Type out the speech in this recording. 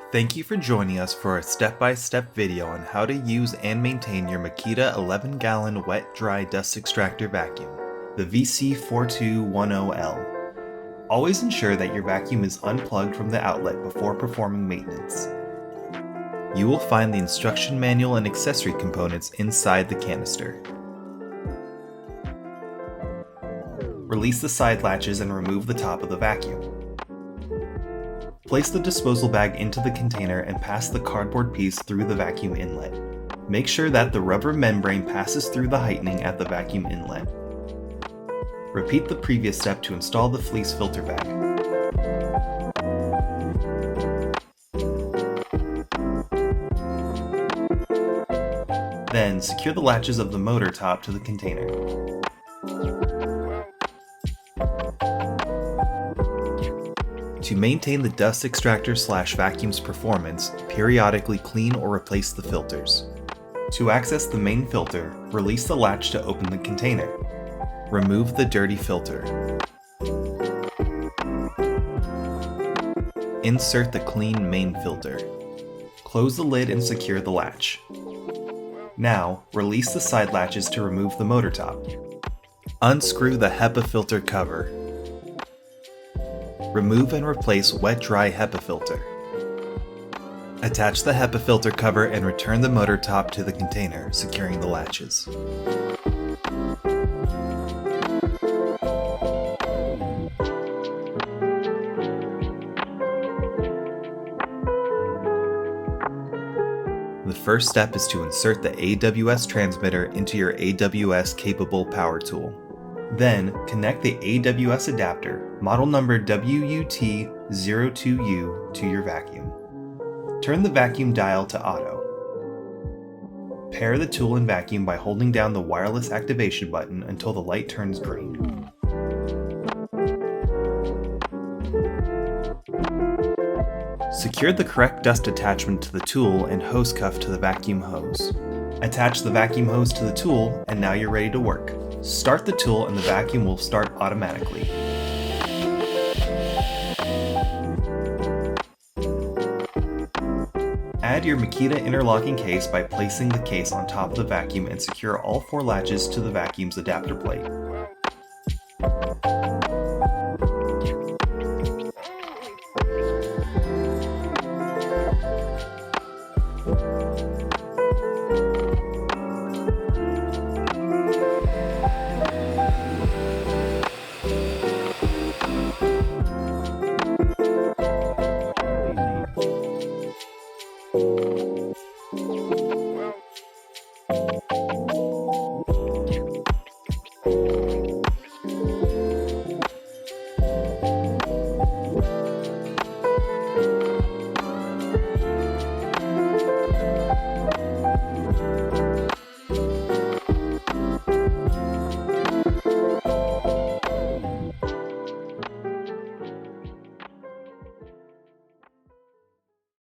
Thank you for joining us for a step-by-step video on how to use and maintain your Makita 11-gallon wet-dry dust extractor vacuum, the VC4210L. Always ensure that your vacuum is unplugged from the outlet before performing maintenance. You will find the instruction manual and accessory components inside the canister. Release the side latches and remove the top of the vacuum. Place the disposal bag into the container and pass the cardboard piece through the vacuum inlet. Make sure that the rubber membrane passes through the heightening at the vacuum inlet. Repeat the previous step to install the FLEECE filter bag. Then secure the latches of the motor top to the container. To maintain the dust extractor / vacuum's performance, periodically clean or replace the filters. To access the main filter, release the latch to open the container. Remove the dirty filter. Insert the clean main filter. Close the lid and secure the latch. Now, release the side latches to remove the motor top. Unscrew the HEPA filter cover. Remove and replace wet-dry HEPA filter. Attach the HEPA filter cover and return the motor top to the container, securing the latches. The first step is to insert the AWS transmitter into your AWS-capable power tool. Then, connect the AWS adapter, model number WUT02U, to your vacuum. Turn the vacuum dial to auto. Pair the tool and vacuum by holding down the wireless activation button until the light turns green. Secure the correct dust attachment to the tool and hose cuff to the vacuum hose. Attach the vacuum hose to the tool, and now you're ready to work. Start the tool and the vacuum will start automatically. Add your Makita interlocking case by placing the case on top of the vacuum and secure all 4 latches to the vacuum's adapter plate.